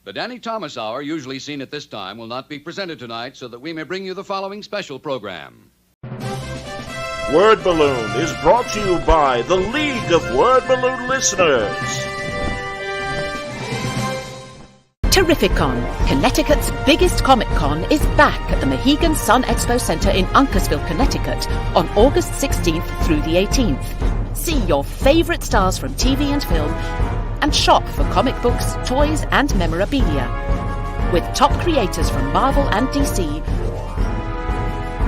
The Danny Thomas Hour, usually seen at this time, will not be presented tonight so that we may bring you the following special program. Word Balloon is brought to you by the League of Word Balloon Listeners. Terrificon, Connecticut's biggest Comic Con, is back at the Mohegan Sun Expo Center in Uncasville, Connecticut on August 16th through the 18th. See your favorite stars from TV and film and shop for comic books, toys and memorabilia. With top creators from Marvel and DC,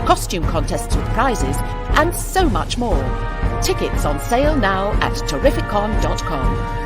costume contests with prizes, and so much more. Tickets on sale now at Terrificon.com.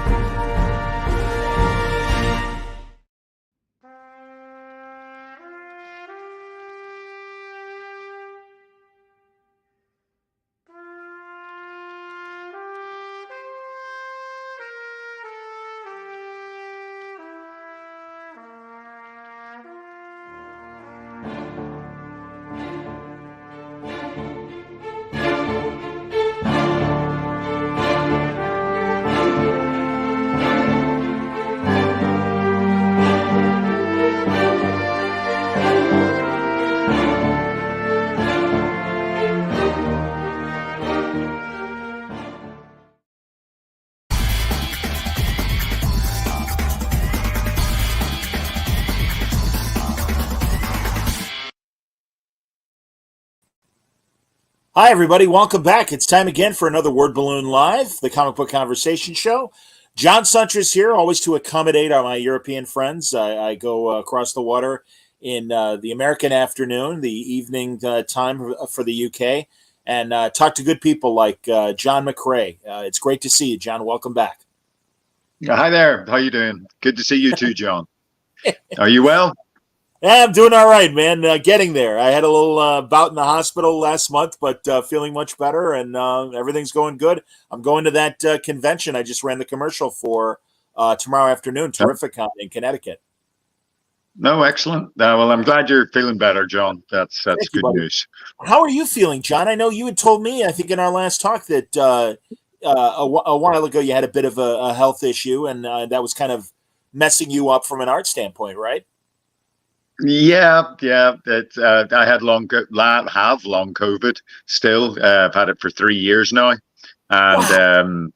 Hi, everybody. Welcome back. It's time again for another Word Balloon Live, the comic book conversation show. John Suntress here, always to accommodate my European friends. I go across the water in the American afternoon, the evening time for the UK, and talk to good people like John McCrea. It's great to see you, John. Welcome back. Hi there. How you doing? Good to see you too, John. Are you well? Yeah, I'm doing all right, man. Getting there. I had a little bout in the hospital last month, but feeling much better, and everything's going good. I'm going to that convention I just ran the commercial for tomorrow afternoon, Terrificon in Connecticut. No, excellent. Well, I'm glad you're feeling better, John. That's good news. How are you feeling, John? I know you had told me, I think in our last talk, that a while ago you had a bit of a health issue, and that was kind of messing you up from an art standpoint, right? Yeah. I had long COVID. Still, I've had it for 3 years now, and Wow.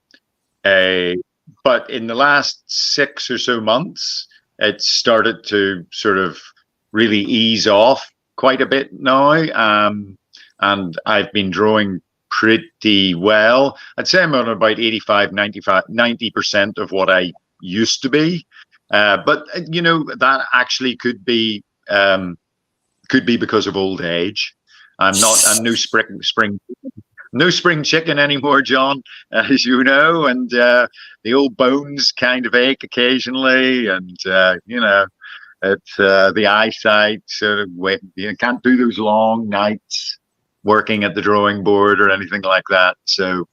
but in the last 6 or so months, it started to sort of really ease off quite a bit now, and I've been drawing pretty well. I'd say I'm on about 90% of what I used to be, but that actually could be because of old age. I'm no spring chicken anymore, John, as you know, and the old bones kind of ache occasionally, and it's the eyesight sort of can't do those long nights working at the drawing board or anything like that. So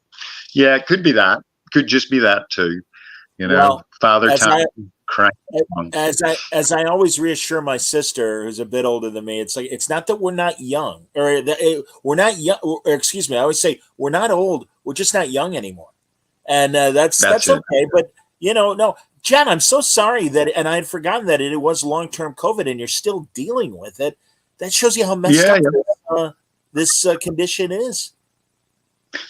yeah, it could be that. Could just be that too. Well, father time. As I always reassure my sister, who's a bit older than me, it's like, it's not that we're not young, or we're not young, or excuse me, I always say we're not old, we're just not young anymore, and that's okay. But no, John, I'm so sorry and I had forgotten that it was long-term COVID, and you're still dealing with it. That shows you how messed up this condition is.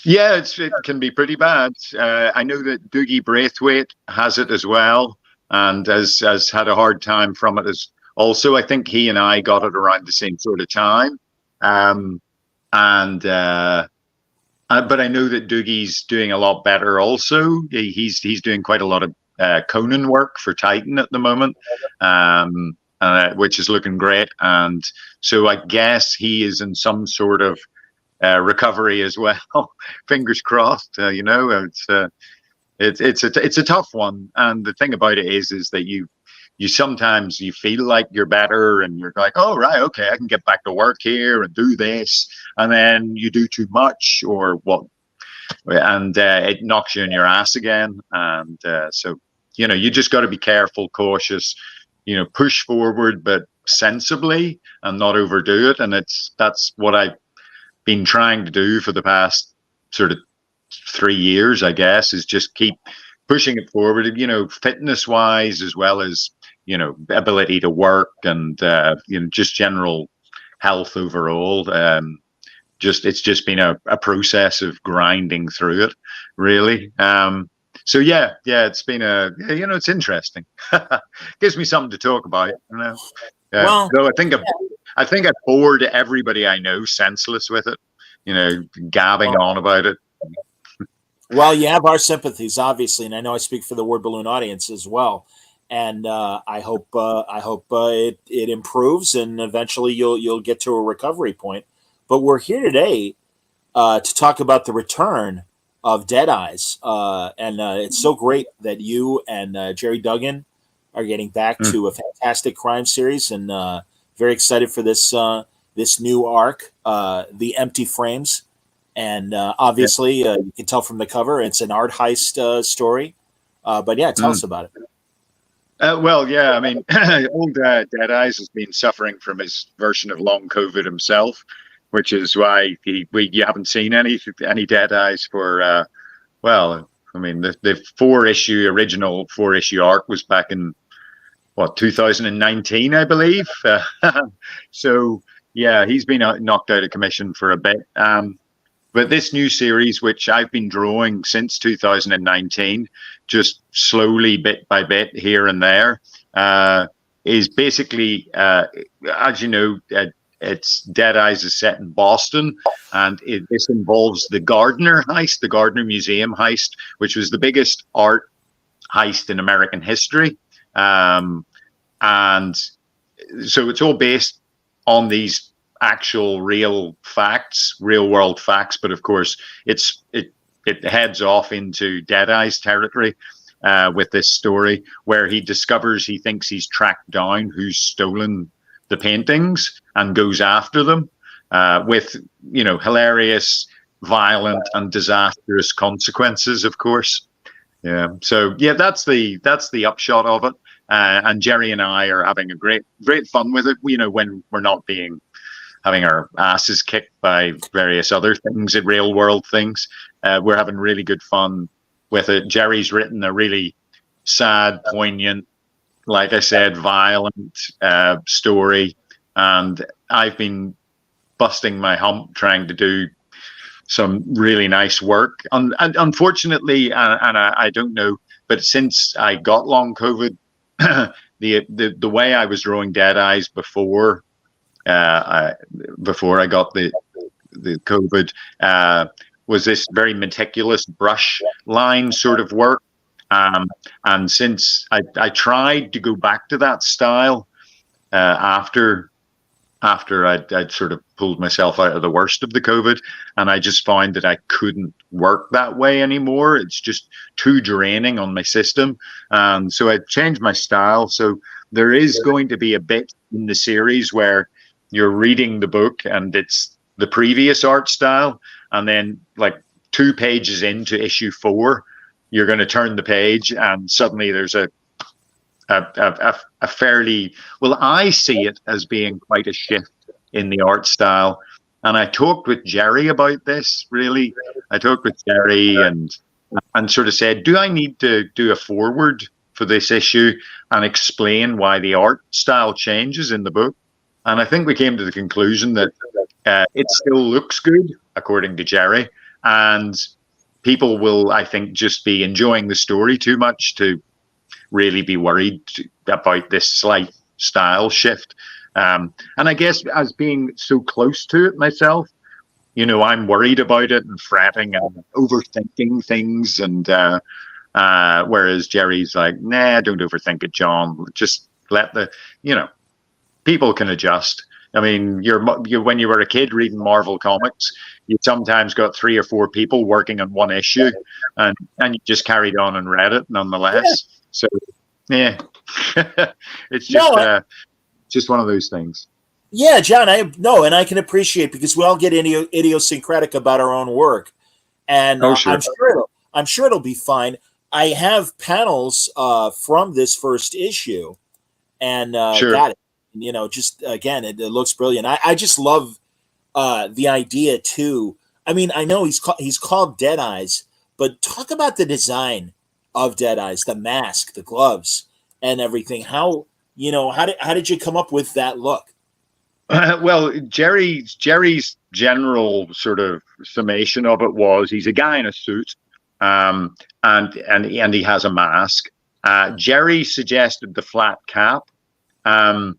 Yeah, it can be pretty bad. I know that Doogie Braithwaite has it as well, and has had a hard time from it as also. I think he and I got it around the same sort of time. But I know that Doogie's doing a lot better also. He's doing quite a lot of Conan work for Titan at the moment, which is looking great. And so I guess he is in some sort of recovery as well. Fingers crossed. It's a tough one, and the thing about it is that you sometimes you feel like you're better, and you're like, oh right, okay, I can get back to work here and do this, and then you do too much or what, and it knocks you in your ass again, and so you just got to be careful, cautious, push forward but sensibly and not overdo it, and that's what I've been trying to do for the past sort of 3 years, I guess, is just keep pushing it forward, fitness wise, as well as, ability to work and just general health overall. It's just been a process of grinding through it, really. So yeah, it's been it's interesting. Gives me something to talk about. Well, so I think I bored everybody I know senseless with it. Gabbing on about it. Well, you have our sympathies, obviously, and I know I speak for the Word Balloon audience as well. And I hope it improves, and eventually you'll get to a recovery point. But we're here today to talk about the return of Dead Eyes, and it's so great that you and Jerry Duggan are getting back to a fantastic crime series, and very excited for this new arc, The Empty Frames. And obviously, you can tell from the cover, it's an art heist story. But yeah, tell us about it. Well, yeah, I mean, old Dead Eyes has been suffering from his version of long COVID himself, which is why you haven't seen any Dead Eyes for, well, I mean, the original four issue arc was back in, 2019, I believe. So, yeah, he's been knocked out of commission for a bit. But this new series, which I've been drawing since 2019, just slowly, bit by bit, here and there, is basically, as you know, it's Dead Eyes is set in Boston, and this involves the Gardner heist, the Gardner Museum heist, which was the biggest art heist in American history. And so it's all based on these actual real world facts, but of course it heads off into Dead Eyes territory with this story where he thinks he's tracked down who's stolen the paintings and goes after them with hilarious, violent and disastrous consequences, of course. So that's the upshot of it, and Jerry and I are having a great fun with it, when we're not having our asses kicked by various other things, real world things. We're having really good fun with it. Jerry's written a really sad, poignant, like I said, violent story. And I've been busting my hump trying to do some really nice work. And unfortunately, and I don't know, but since I got long COVID, the way I was drawing Dead Eyes before I got the COVID was this very meticulous brush line sort of work, and since I tried to go back to that style after I'd sort of pulled myself out of the worst of the COVID, and I just found that I couldn't work that way anymore. It's just too draining on my system, so I changed my style. So there is going to be a bit in the series where you're reading the book and it's the previous art style, and then like 2 pages into issue 4, you're going to turn the page and suddenly there's a fairly, well, I see it as being quite a shift in the art style. And I talked with Jerry about this, really. I talked with Jerry and sort of said, do I need to do a forward for this issue and explain why the art style changes in the book? And I think we came to the conclusion that it still looks good, according to Jerry, and people will, I think, just be enjoying the story too much to really be worried about this slight style shift. And I guess as being so close to it myself, I'm worried about it and fretting and overthinking things. And whereas Jerry's like, nah, don't overthink it, John. Just let people can adjust. I mean, when you were a kid reading Marvel comics, you sometimes got 3 or 4 people working on one issue, and you just carried on and read it nonetheless. Yeah. So, yeah, it's just one of those things. Yeah, John, and I can appreciate, because we all get idiosyncratic about our own work, and sure. I'm sure it'll be fine. I have panels from this first issue, and sure. Got it. Just again, it looks brilliant. I just love the idea too. I mean, I know he's called Dead Eyes, but talk about the design of Dead Eyes, the mask, the gloves, and everything. How how did you come up with that look? Well, Jerry's general sort of summation of it was he's a guy in a suit, and he has a mask. Jerry suggested the flat cap, and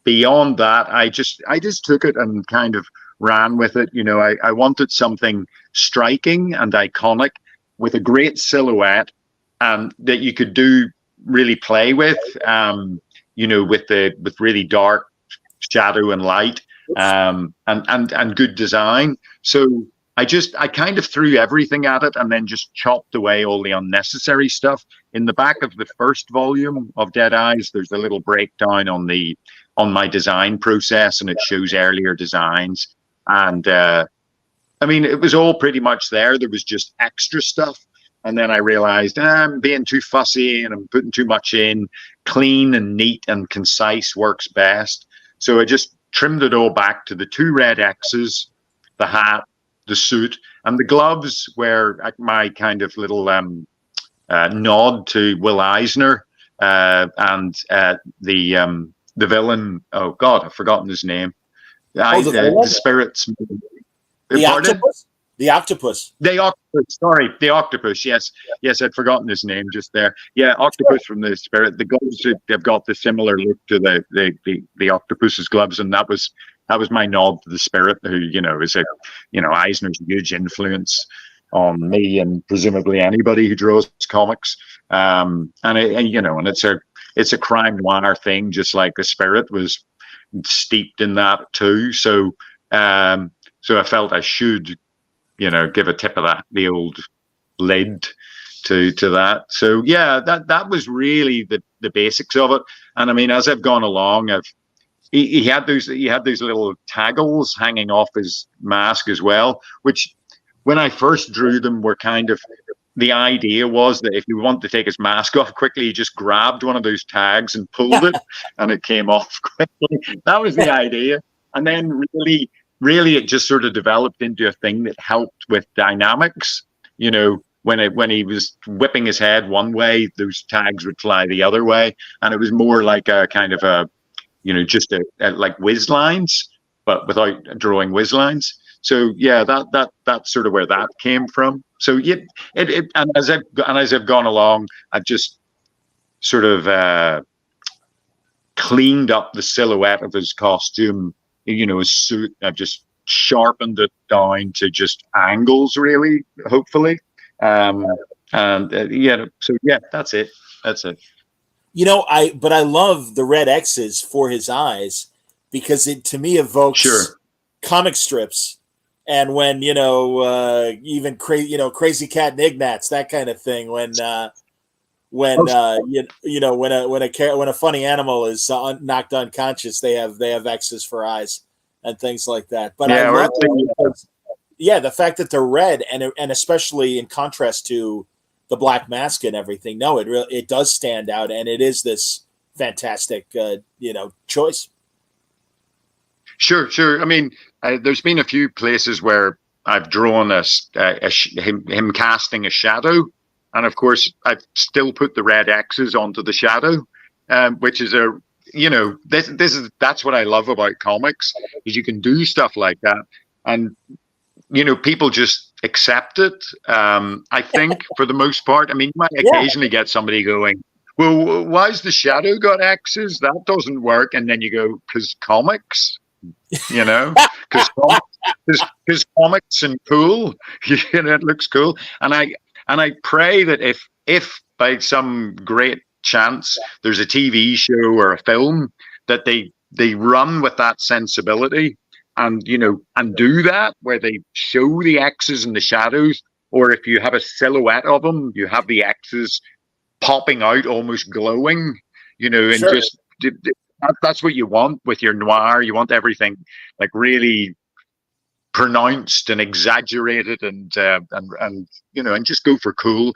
beyond that, I just took it and kind of ran with it. I wanted something striking and iconic with a great silhouette, that you could really play with. With really dark shadow and light, and good design. So I kind of threw everything at it and then just chopped away all the unnecessary stuff. In the back of the first volume of Dead Eyes, there's a little breakdown on my design process, and it shows earlier designs. And it was all pretty much there. There was just extra stuff. And then I realized I'm being too fussy and I'm putting too much in. Clean and neat and concise works best. So I just trimmed it all back to the 2 red X's, the hat, the suit, and the gloves were my kind of little nod to Will Eisner, and the villain. Oh God, I've forgotten his name. The spirits. The octopus. The octopus. The octopus. Sorry, the octopus. Yes, I'd forgotten his name just there. Yeah, octopus from the Spirit. The gloves have got the similar look to the octopus's gloves, and that was my nod to the Spirit, who is Eisner's huge influence on me and presumably anybody who draws comics. And it's a crime noir thing, just like the Spirit was steeped in that too. So I felt I should give a tip of the old lid to that. So yeah, that was really the basics of it. And I mean, as I've gone along, he had those little taggles hanging off his mask as well, which when I first drew them were kind of, the idea was that if you want to take his mask off quickly, he just grabbed one of those tags and pulled it and it came off quickly. That was the idea. And then really it just sort of developed into a thing that helped with dynamics. When he was whipping his head one way, those tags would fly the other way. And it was more like a kind of just like whiz lines, but without drawing whiz lines. So yeah, that's sort of where that came from. So yeah, and as I've gone along, I've just sort of cleaned up the silhouette of his costume, his suit. I've just sharpened it down to just angles, really, hopefully. So yeah, that's it. But I love the red X's for his eyes because it to me evokes comic strips. And when even Crazy Cat and Ignatz, that kind of thing. When a funny animal is knocked unconscious, they have X's for eyes and things like that. But I love the fact that they're red and especially in contrast to the black mask and everything. No, it does stand out, and it is this fantastic choice. Sure. I mean, there's been a few places where I've drawn him casting a shadow, and of course I've still put the red X's onto the shadow, which is that's what I love about comics, is you can do stuff like that, and people just accept it. I think for the most part. I mean, you might occasionally get somebody going, well, why's the shadow got X's? That doesn't work. And then you go, because comics. Because comics and cool, it looks cool, and I pray that if by some great chance there's a TV show or a film that they run with that sensibility and do that, where they show the X's and the shadows, or if you have a silhouette of them, you have the X's popping out, almost glowing, and just. That's what you want with your noir. You want everything like really pronounced and exaggerated, and just go for cool.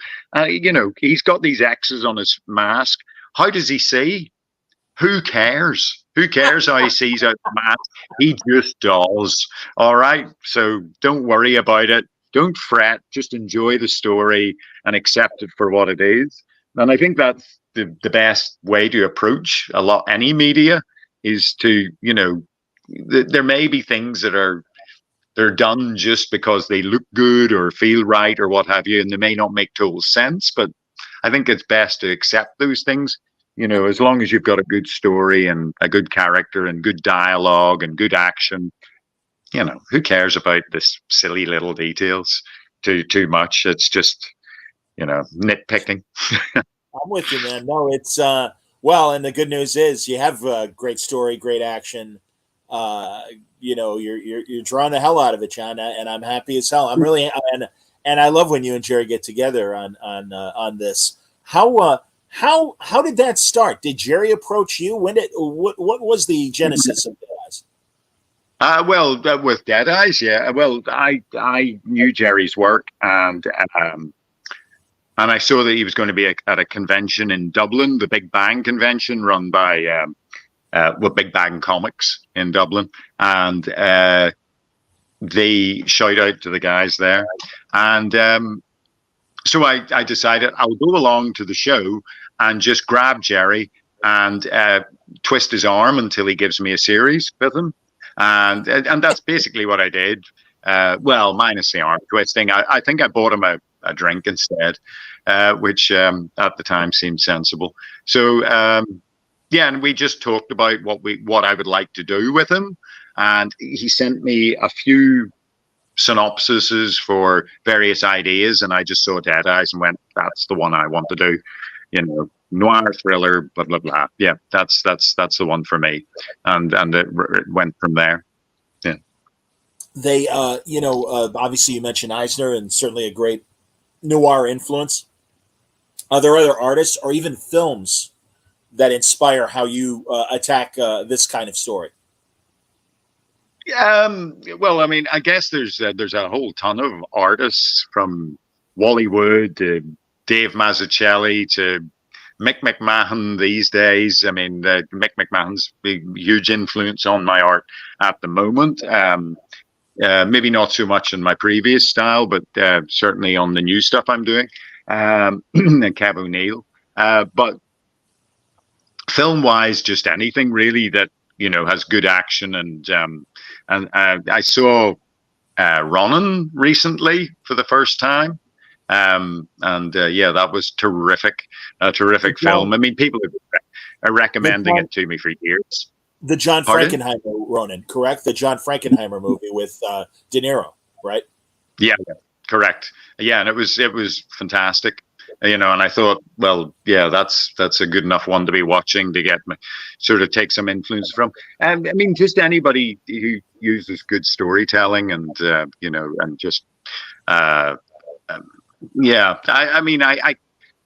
He's got these X's on his mask. How does he see? Who cares? Who cares how he sees out the mask? He just does. All right. So don't worry about it. Don't fret. Just enjoy the story and accept it for what it is. And I think that's the best way to approach any media is to, there may be things that they're done just because they look good or feel right or what have you, and they may not make total sense. But I think it's best to accept those things, as long as you've got a good story and a good character and good dialogue and good action. Who cares about this silly little details too much? It's just, nitpicking. I'm with you, man. No, it's well, and the good news is you have a great story, great action. You're drawing the hell out of it, John, and I'm happy as hell. I'm really and I love when you and Jerry get together on this. How did that start? Did Jerry approach you? What was the genesis of this? Well, with Dead Eyes, yeah. Well, I knew Jerry's work, and I saw that he was going to be at a convention in Dublin, the Big Bang convention, run by Big Bang Comics in Dublin, and they shout out to the guys there, and so I decided I'll go along to the show and just grab Jerry and twist his arm until he gives me a series with him. And that's basically what I did. Well, minus the arm twisting. I think I bought him a drink instead, which at the time seemed sensible. So and we just talked about what I would like to do with him, and he sent me a few synopsises for various ideas, and I just saw Dead Eyes and went, "That's the one I want to do." Noir thriller, blah blah blah. Yeah, that's the one for me, and it went from there. Yeah. They, obviously you mentioned Eisner, and certainly a great noir influence. Are there other artists or even films that inspire how you attack this kind of story? Well, I mean, I guess there's a whole ton of artists, from Wally Wood to Dave Mazzucchelli to Mick McMahon these days. I mean, Mick McMahon's a huge influence on my art at the moment. Maybe not so much in my previous style, but certainly on the new stuff I'm doing. And Kev O'Neill. But film-wise, just anything really that has good action. And I saw Ronin recently for the first time. That was terrific. A terrific film. I mean, people are recommending it to me for years. The John Frankenheimer Ronin, correct? The John Frankenheimer movie with De Niro, right? Yeah, correct. Yeah, and it was fantastic. And I thought, well, yeah, that's a good enough one to be watching to get me sort of take some influence from. And I mean, just anybody who uses good storytelling and and just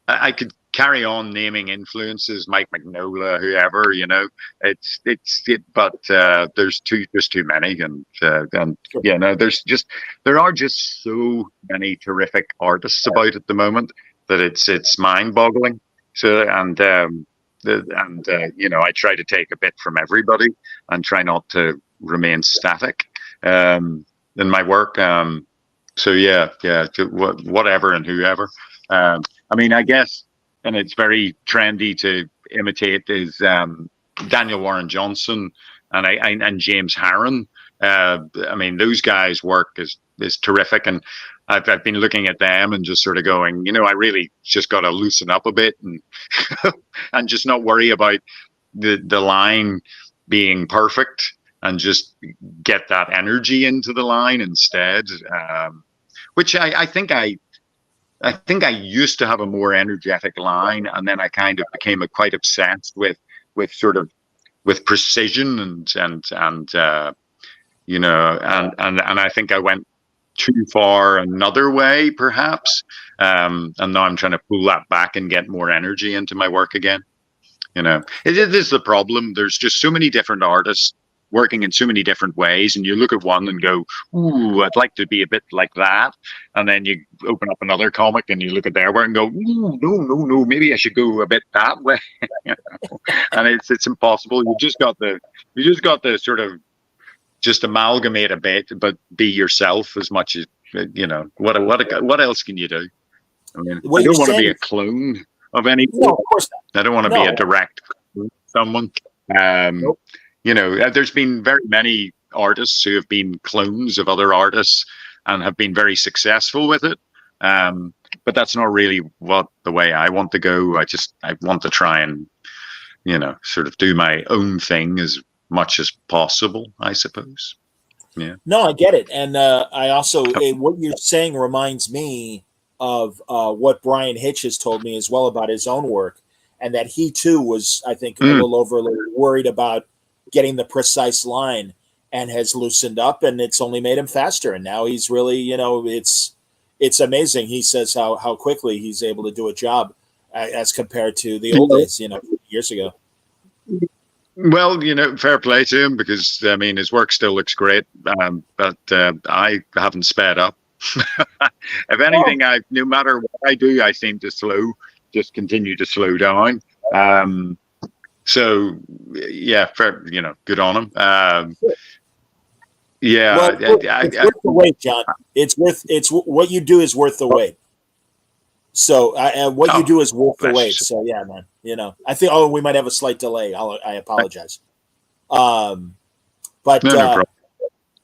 I could carry on naming influences, Mike Mignola, whoever, but there's too many, and there are just so many terrific artists about at the moment that it's mind-boggling. So I try to take a bit from everybody and try not to remain static in my work. Whatever and whoever. I mean, I guess, and it's very trendy to imitate, is Daniel Warren Johnson and James Harren. I mean, those guys' work is terrific, and I've been looking at them and just sort of going, I really just got to loosen up a bit and and just not worry about the line being perfect, and just get that energy into the line instead. Which I think I used to have a more energetic line, and then I kind of became quite obsessed with precision and I think I went too far another way, perhaps. And now I'm trying to pull that back and get more energy into my work again. It is the problem. There's just so many different artists working in so many different ways, and you look at one and go, "Ooh, I'd like to be a bit like that," and then you open up another comic and you look at their work and go, "Ooh, no, maybe I should go a bit that way." And it's impossible. You just got to sort of just amalgamate a bit, but be yourself as much as what else can you do? I mean, I don't want to be a clone. of any. No, of course not. I don't want to be a direct someone. Nope. You know, there's been very many artists who have been clones of other artists and have been very successful with it. But that's not really the way I want to go. I want to try and, you know, sort of do my own thing as much as possible, I suppose. Yeah. No, I get it. And I also, what you're saying reminds me of what Brian Hitch has told me as well about his own work. And that he too was, I think, a little overly worried about getting the precise line, and has loosened up, and it's only made him faster. And now he's really, you know, it's amazing. He says how quickly he's able to do a job as compared to the old days, you know, years ago. Well, you know, fair play to him, because I mean his work still looks great, but I haven't sped up. If anything, no matter what I do, I seem to continue to slow down. So yeah, fair, you know, good on him. Yeah, well, it's worth the wait, John. It's what you do is worth the wait. So what you do is worth the wait. So yeah, man. You know, I think. Oh, we might have a slight delay. I apologize. But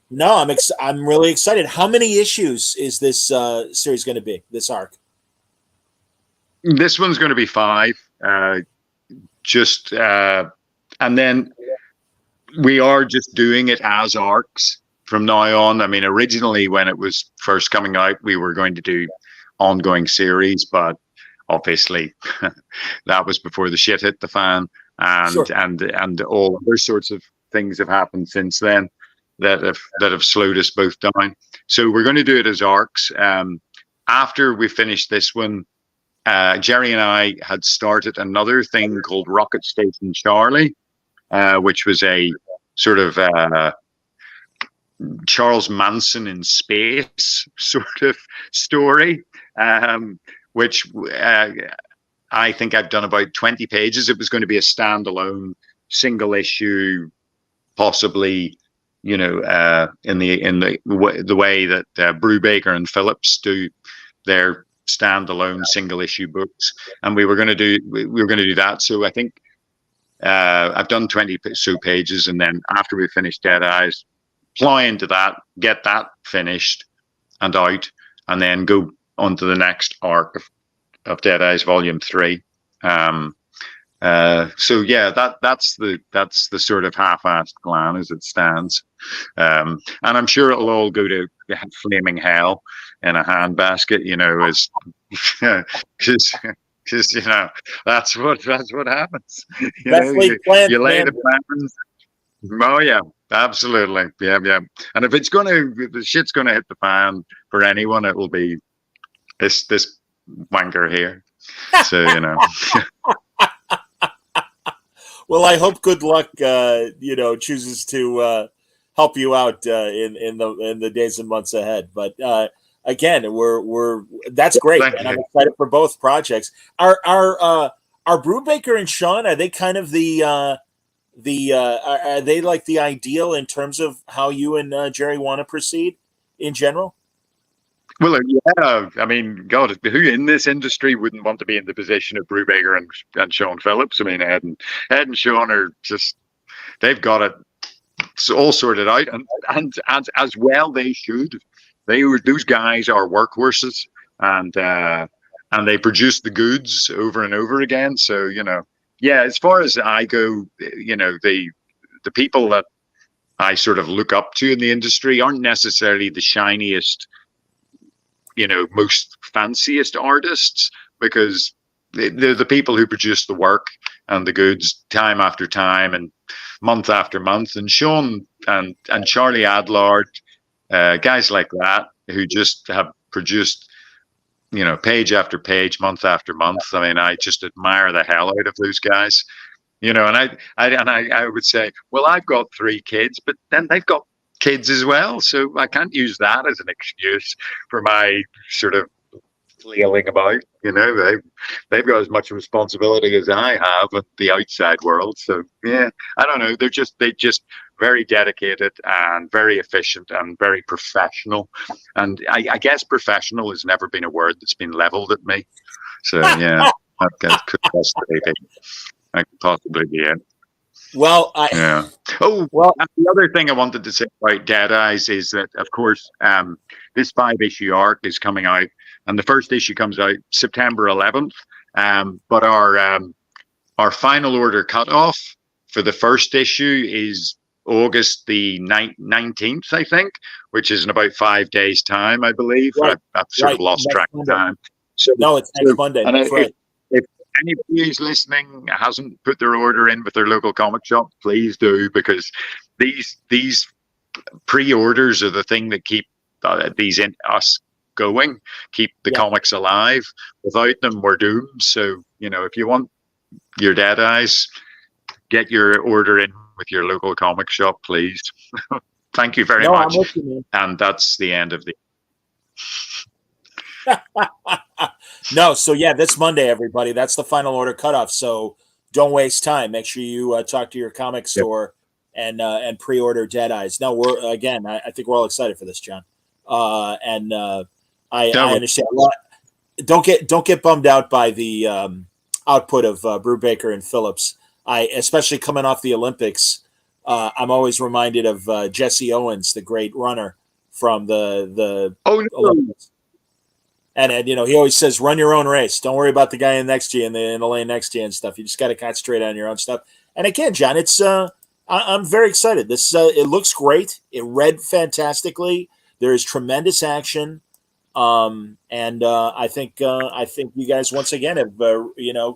no, I'm really excited. How many issues is this series going to be? This arc? This one's going to be 5. And then we are just doing it as arcs from now on. I mean, originally when it was first coming out, we were going to do ongoing series, but obviously that was before the shit hit the fan, and sure. and all other sorts of things have happened since then that have slowed us both down. So we're going to do it as arcs. After we finish this one, Jerry and I had started another thing called Rocket Station Charlie, which was a sort of Charles Manson in space sort of story, which I think I've done about 20 pages. It was going to be a standalone single issue, possibly, you know, in the way that Brubaker and Phillips do their standalone single issue books, and we were going to do that. So I think I've done 20 pages, and then after we finish Dead Eyes, plow into that, get that finished and out, and then go on to the next arc of Dead Eyes Volume 3. So yeah, that's the sort of half-assed plan as it stands, and I'm sure it'll all go to flaming hell in a handbasket, you know, as because you know that's what happens. You lay the plans. Oh yeah, absolutely, yeah. And if the shit's gonna hit the fan for anyone, it will be this wanker here. So you know. Well, I hope Good Luck, you know, chooses to help you out in the days and months ahead. But again, that's great, and I'm excited for both projects. Are Brubaker and Sean, are they kind of are they like the ideal in terms of how you and Jerry want to proceed in general? Well, yeah. I mean, God, who in this industry wouldn't want to be in the position of Brubaker and Sean Phillips? I mean, Ed and Sean are they've got it all sorted out, and as well they should. Those guys are workhorses, and they produce the goods over and over again. So you know, yeah. As far as I go, you know, the people that I sort of look up to in the industry aren't necessarily the shiniest, you know, most fanciest artists, because they're the people who produce the work and the goods time after time and month after month. And Sean and Charlie Adlard, guys like that, who just have produced, you know, page after page, month after month. I mean, I just admire the hell out of those guys, you know. And I would say, well, I've got 3 kids, but then they've got kids as well, so I can't use that as an excuse for my sort of flailing about. You know, they've got as much responsibility as I have with the outside world. So yeah, I don't know. They just very dedicated and very efficient and very professional. And I guess professional has never been a word that's been leveled at me. So yeah, That could possibly be. That could possibly be it. Well, Yeah. Oh, well, and the other thing I wanted to say about Dead Eyes is that, of course, this 5-issue arc is coming out, and the first issue comes out September 11th. But our final order cutoff for the first issue is August the 19th, I think, which is in about 5 days' time, I believe. right, I've sort of lost next track of Monday. time. So, No, it's next Monday. and That's right. if anybody who's listening hasn't put their order in with their local comic shop, please do, because these pre-orders are the thing that keep us going, keep the comics alive. Without them, we're doomed. So, if you want your Dead Eyes, get your order in with your local comic shop, please. Thank you very much. I'm with you, man. And that's the end of the. No, so yeah, this Monday, everybody. That's the final order cutoff. So don't waste time. Make sure you talk to your comic store and pre-order Dead Eyes. No, I think we're all excited for this, John. I understand. Don't get bummed out by the output of Brubaker and Phillips. Especially coming off the Olympics, I'm always reminded of Jesse Owens, the great runner from the Olympics. And he always says, run your own race. Don't worry about the guy next to you in the lane next to you and stuff. You just got to concentrate on your own stuff. And again, John, it's I'm very excited. This it looks great. It read fantastically. There is tremendous action, and I think you guys once again have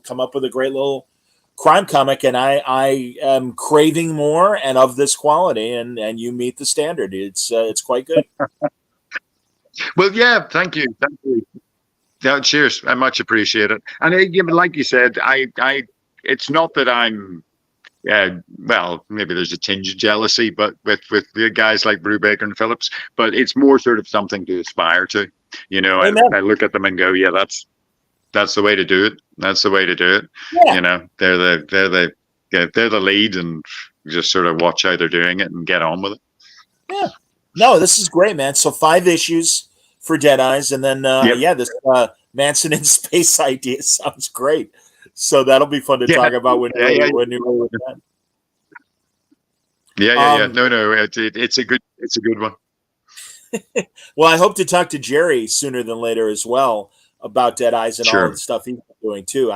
come up with a great little crime comic, and I am craving more and of this quality, and you meet the standard. It's quite good. Well, yeah, thank you. Yeah, cheers. I much appreciate it. And like you said, it's not that I'm, well, maybe there's a tinge of jealousy, but with the guys like Brubaker and Phillips, but it's more sort of something to aspire to. I look at them and go, yeah, that's the way to do it. That's the way to do it. Yeah. They're the lead, and just sort of watch how they're doing it and get on with it. Yeah. No, this is great, man. So 5 issues for Dead Eyes, and then this Manson in space idea sounds great. So that'll be fun to talk about when you're with that. Yeah. No, it's a good one. Well, I hope to talk to Jerry sooner than later as well about Dead Eyes and all the stuff he's doing too.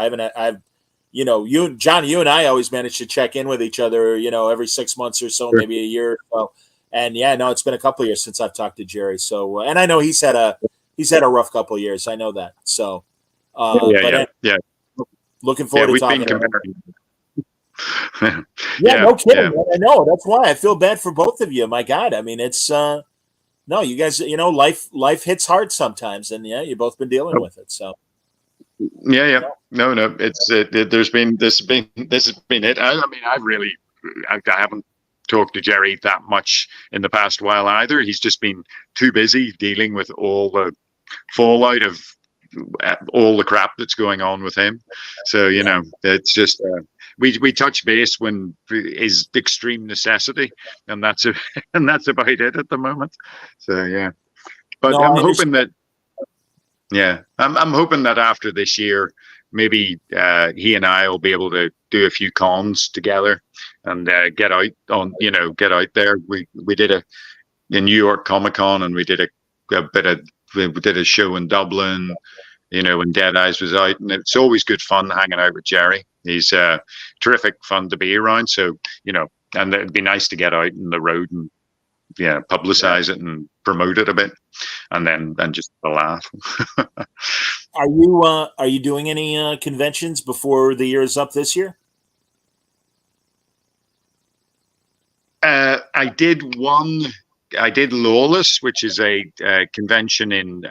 John, you and I always manage to check in with each other, every 6 months or so, maybe a year or so. And it's been a couple of years since I've talked to Jerry. So, and I know he's had a rough couple of years. I know that. So, looking forward to talking to him. No kidding. Yeah. I know. That's why I feel bad for both of you. My God. I mean, it's, no, you guys, life hits hard sometimes, and you've both been dealing with it. So, no, it's this has been it. I haven't talked to Jerry that much in the past while either. He's just been too busy dealing with all the fallout of all the crap that's going on with him. So it's just we touch base when is extreme necessity, and that's about it at the moment. So but I'm hoping that I'm hoping that after this year, maybe he and I will be able to do a few cons together and get out there. We did a New York Comic Con, and we did a show in Dublin, when Dead Eyes was out, and it's always good fun hanging out with Jerry. He's terrific fun to be around. So, and it'd be nice to get out on the road and publicize it and promote it a bit, and just a laugh. Are you doing any conventions before the year is up this year? I did one. I did Lawless, which is a convention in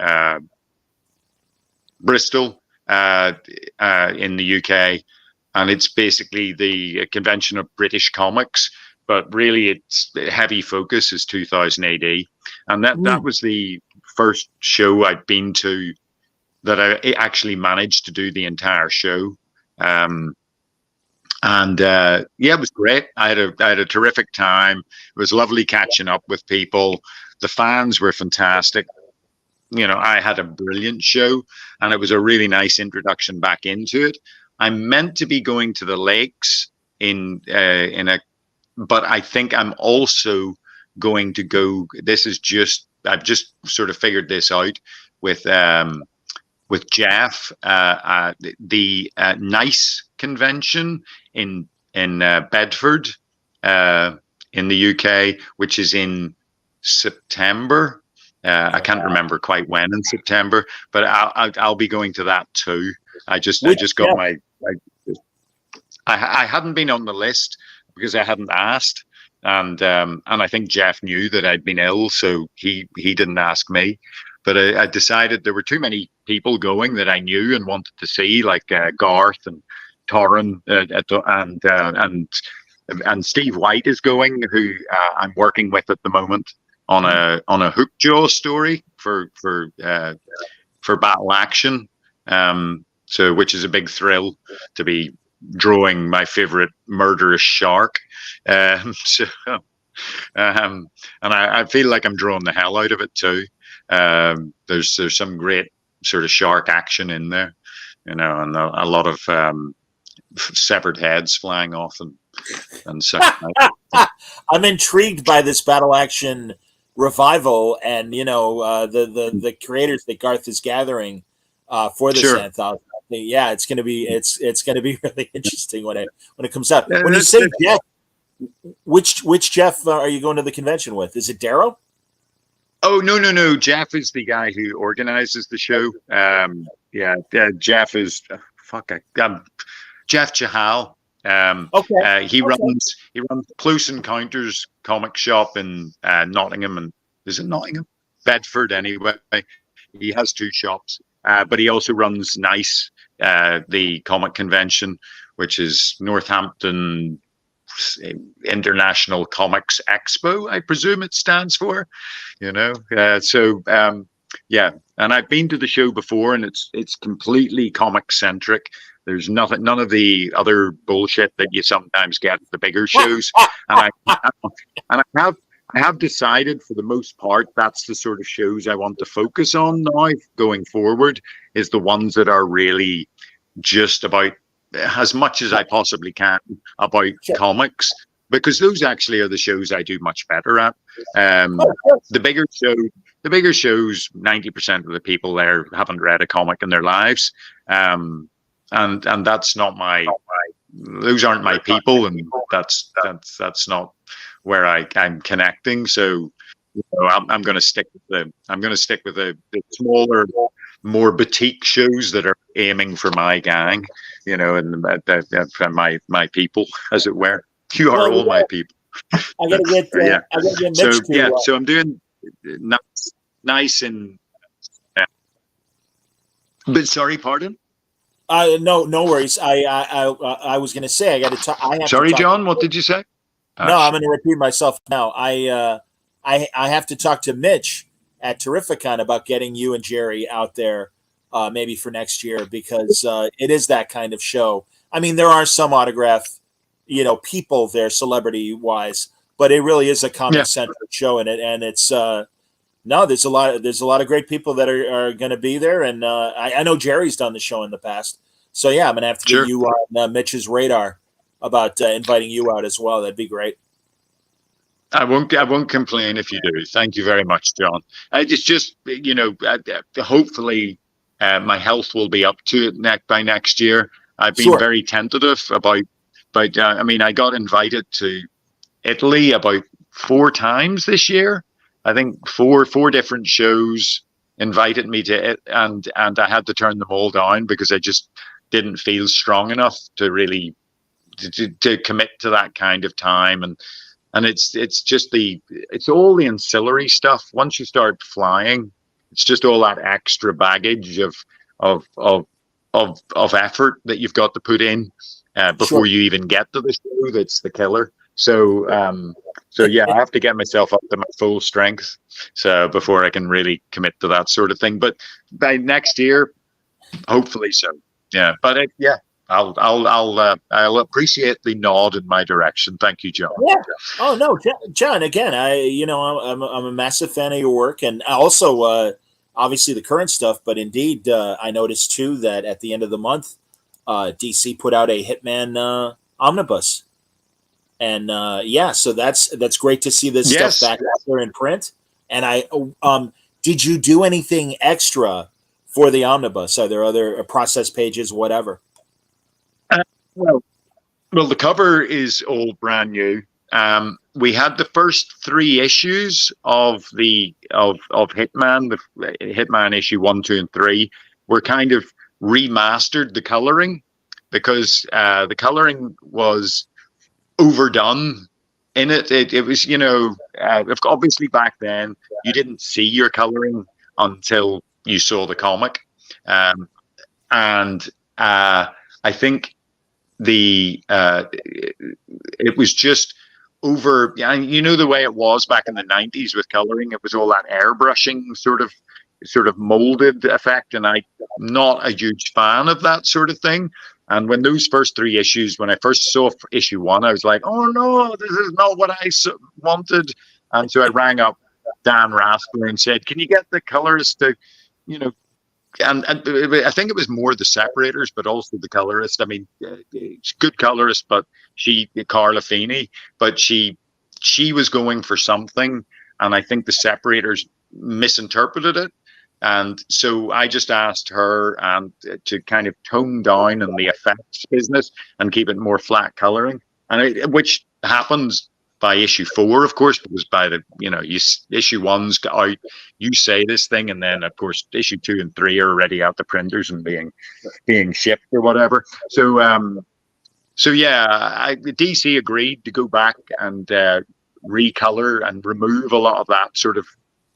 Bristol, in the UK, and it's basically the convention of British comics. But really, its heavy focus is 2000 AD, and that was the first show I'd been to that I actually managed to do the entire show. It was great. I had a terrific time. It was lovely catching up with people. The fans were fantastic. I had a brilliant show, and it was a really nice introduction back into it. I'm meant to be going to the lakes but I think I'm also going to go. I've just sort of figured this out with Jeff, the NICE convention in Bedford, in the UK, which is in September. I can't remember quite when in September, but I'll be going to that too. I just got I hadn't been on the list because I hadn't asked, and I think Jeff knew that I'd been ill, so he didn't ask me. But I decided there were too many people going that I knew and wanted to see, like Garth and Torrin, and Steve White is going, who I'm working with at the moment on a Hookjaw story for Battle Action. So which is a big thrill to be drawing my favorite murderous shark. And I feel like I'm drawing the hell out of it too. There's some great sort of shark action in there, and a lot of severed heads flying off and so. I'm intrigued by this Battle Action revival, and the creators that Garth is gathering for this anthology. Yeah, it's gonna be really interesting when it comes out. When you say Jeff, which Jeff are you going to the convention with? Is it Darrow? Oh, no. Jeff is the guy who organizes the show. Jeff is Jeff Chahal. Okay. He runs Close Encounters comic shop in Nottingham, and is it Nottingham? Bedford, anyway. He has two shops, but he also runs NICE, the comic convention, which is Northampton International Comics Expo, I presume it stands for, and I've been to the show before, and it's completely comic centric. There's none of the other bullshit that you sometimes get at the bigger shows. And I have decided, for the most part, that's the sort of shows I want to focus on now going forward, is the ones that are really just about, as much as I possibly can, about comics, because those actually are the shows I do much better at. The bigger shows, 90% of the people there haven't read a comic in their lives, and that's not those aren't my people, and that's not where I'm connecting. So I'm going to stick with the smaller, more boutique shows that are aiming for my gang, and my people, as it were. You are all my people. I gotta get Mitch so I'm doing nice and. But sorry, pardon. No worries. I was going to say I got to talk. Sorry, John. What did you say? No, I'm going to repeat myself now. I have to talk to Mitch at Terrificon about getting you and Jerry out there, maybe for next year, because it is that kind of show. I mean, there are some autograph, people there, celebrity wise, but it really is a comic centric show, and it's. No, there's a lot of great people that are going to be there, and I know Jerry's done the show in the past, so yeah, I'm going to have to get you on Mitch's radar about inviting you out as well. That'd be great. I won't complain if you do. Thank you very much, John. It's just hopefully my health will be up to it by next year. I've been very tentative about. I mean, I got invited to Italy about 4 times this year. I think four different shows invited me to it, and I had to turn them all down because I just didn't feel strong enough to really to commit to that kind of time. And it's all the ancillary stuff. Once you start flying, it's just all that extra baggage of effort that you've got to put in before you even get to the show. That's the killer. So yeah, I have to get myself up to my full strength, so before I can really commit to that sort of thing. But by next year, hopefully so. Yeah, but I'll appreciate the nod in my direction. Thank you, John. Yeah. Oh no, John. Again, I'm a massive fan of your work, and also obviously the current stuff, but indeed, I noticed too that at the end of the month, DC put out a Hitman omnibus, and so that's great to see this Yes. stuff back out there in print. And did you do anything extra for the omnibus? Are there other process pages, whatever? Well, the cover is all brand new. We had the first 3 issues of Hitman, the Hitman issue 1, 2, and 3 were kind of remastered the coloring, because the coloring was overdone in it. It was, obviously back then you didn't see your coloring until you saw the comic, and I think it was just over. The way it was back in the 90s with coloring, it was all that airbrushing sort of molded effect, and I'm not a huge fan of that sort of thing. And when those first 3 issues, when I first saw issue 1, I was like, oh no, this is not what I wanted. And so I rang up Dan Raspler and said, can you get the colorist to, and I think it was more the separators, but also the colorist. I mean, she's a good colorist, but Carla Feeney, but she was going for something, and I think the separators misinterpreted it. And so I just asked her to kind of tone down on the effects business and keep it more flat coloring, which happens by issue 4, of course, because by the issue 1's out, you say this thing, and then of course issue 2 and 3 are already out the printers and being shipped or whatever. So DC agreed to go back and recolor and remove a lot of that sort of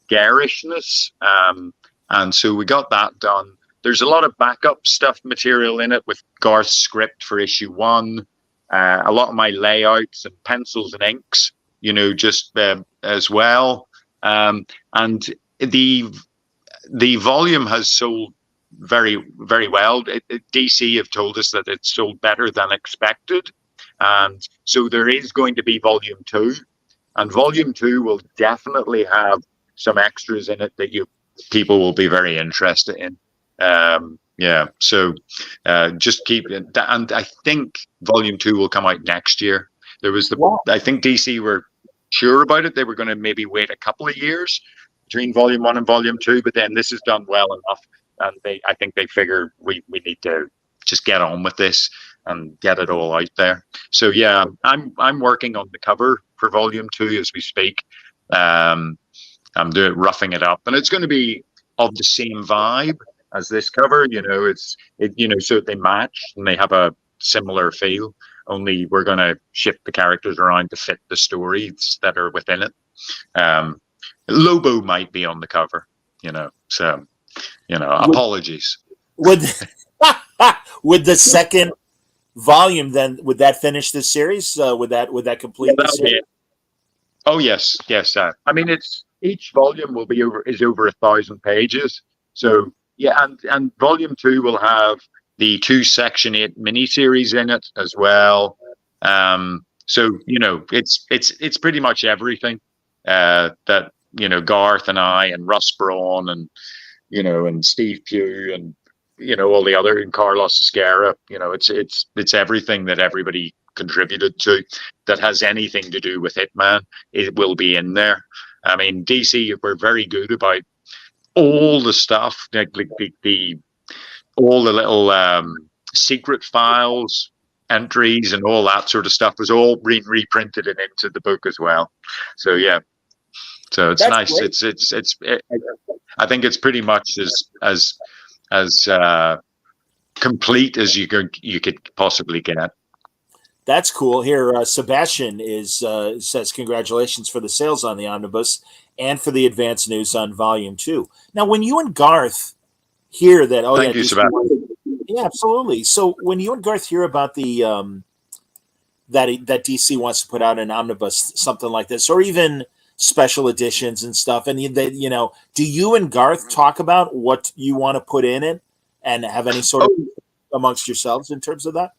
garishness. And so we got that done. There's a lot of backup stuff material in it with Garth's script for issue 1. A lot of my layouts and pencils and inks, just as well. And the volume has sold very, very well. DC have told us that it's sold better than expected. And so there is going to be volume 2. And volume 2 will definitely have some extras in it that people will be very interested in. So just keep it. And I think volume 2 will come out next year. I think DC were sure about it. They were going to maybe wait a couple of years between volume 1 and volume 2, but then this is done well enough, and I think they figure we need to just get on with this and get it all out there. So yeah, I'm working on the cover for volume 2 as we speak. I'm roughing it up, and it's going to be of the same vibe as this cover. So they match and they have a similar feel. Only we're going to shift the characters around to fit the stories that are within it. Lobo might be on the cover, So, apologies. Would the second volume then, would that finish the series? Would that complete the series? Oh yes. I mean, each volume is over 1,000 pages. So yeah, and volume 2 will have the 2 Section 8 miniseries in it as well. So it's pretty much everything that Garth and I and Russ Braun and and Steve Pugh and all the other, and Carlos Esquerra. It's everything that everybody contributed to that has anything to do with Hitman. It will be in there. I mean, DC were very good about all the stuff, like all the little secret files, entries, and all that sort of stuff was all reprinted and into the book as well. So yeah, so it's nice. Great. I think it's pretty much as complete as you could possibly get. That's cool. Here, Sebastian says congratulations for the sales on the omnibus and for the advance news on volume 2. Now, when you and Garth hear that, thank you, Sebastian. Yeah, absolutely. So when you and Garth hear about the that DC wants to put out an omnibus, something like this, or even special editions and stuff, and do you and Garth talk about what you want to put in it and have any sort of amongst yourselves in terms of that?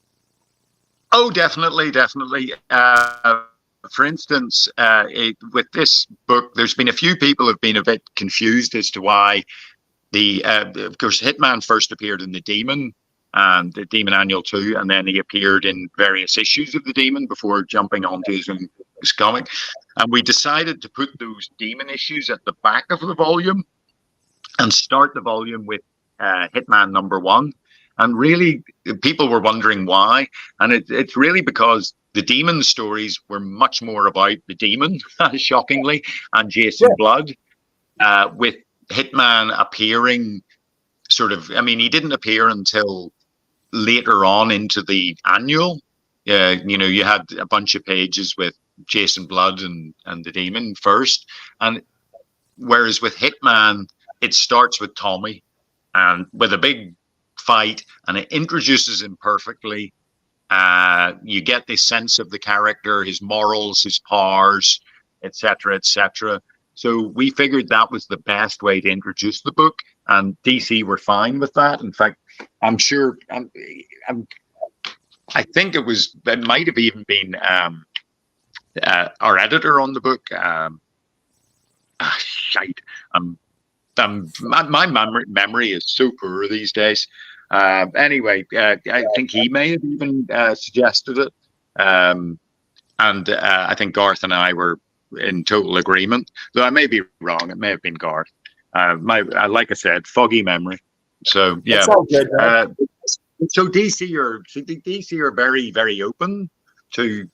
Oh, definitely. For instance, with this book, there's been a few people have been a bit confused as to why of course, Hitman first appeared in the Demon and the Demon Annual 2, and then he appeared in various issues of the Demon before jumping onto his comic. And we decided to put those Demon issues at the back of the volume and start the volume with Hitman #1. And really, people were wondering why. And it's really because the Demon stories were much more about the Demon, shockingly, and Jason Blood, with Hitman appearing sort of, I mean, he didn't appear until later on into the annual. You had a bunch of pages with Jason Blood and the Demon first. And whereas with Hitman, it starts with Tommy and with a big fight, and it introduces him perfectly. You get this sense of the character, his morals, his powers, etc., etc. So we figured that was the best way to introduce the book, and DC were fine with that. In fact, I'm sure, I think it might have even been our editor on the book. Shite. My memory is so poor these days. Anyway, I think he may have even suggested it. And I think Garth and I were in total agreement, though I may be wrong. It may have been Garth. Like I said, foggy memory. So yeah. That's all good, so DC are very, very open to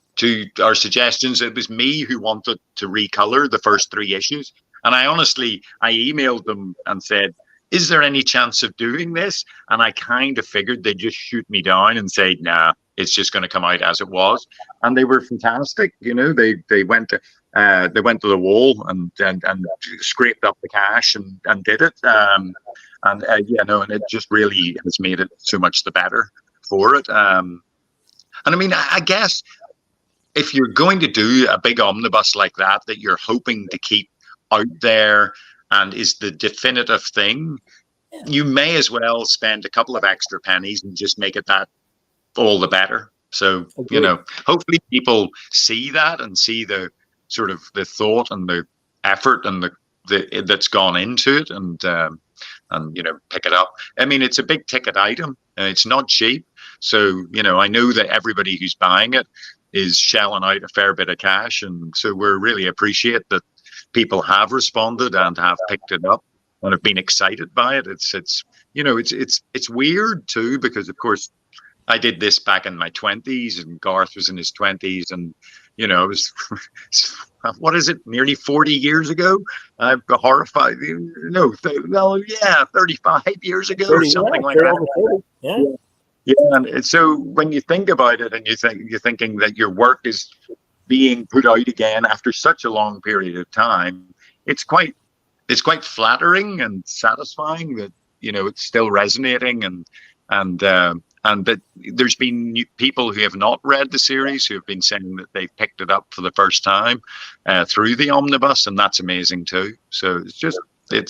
our suggestions. It was me who wanted to recolor the first 3 issues, and I emailed them and said, "Is there any chance of doing this?" And I kind of figured they'd just shoot me down and say, "Nah, it's just going to come out as it was." And they were fantastic. They went to the wall and scraped up the cash and did it. And it just really has made it so much the better for it. And I mean, I guess if you're going to do a big omnibus like that you're hoping to keep out there and is the definitive thing, you may as well spend a couple of extra pennies and just make it that all the better. So, hopefully people see that and see the sort of the thought and the effort and the that's gone into it and pick it up. I mean, it's a big ticket item. It's not cheap. So, I know that everybody who's buying it is shelling out a fair bit of cash. And so we really appreciate that people have responded and have picked it up and have been excited by it. It's weird too, because of course I did this back in my 20s and Garth was in his 20s, and it was what is it, nearly 40 years ago? I'm horrified. 35 years ago or something like that. Yeah. Yeah, and so when you think about it, and you're thinking that your work is being put out again after such a long period of time, it's quite flattering and satisfying that it's still resonating, and that there's been people who have not read the series who have been saying that they've picked it up for the first time through the omnibus, and that's amazing too. So I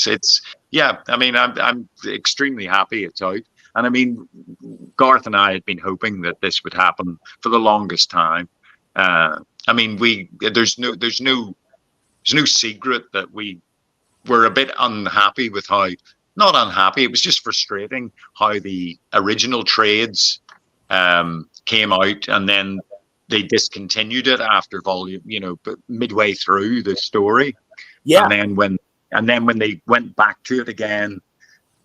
mean, I'm extremely happy it's out. And I mean, Garth and I had been hoping that this would happen for the longest time. I mean, there's no secret that we were a bit unhappy with how, not unhappy, it was just frustrating how the original trades came out and then they discontinued it after volume, but midway through the story. Yeah. And then when they went back to it again,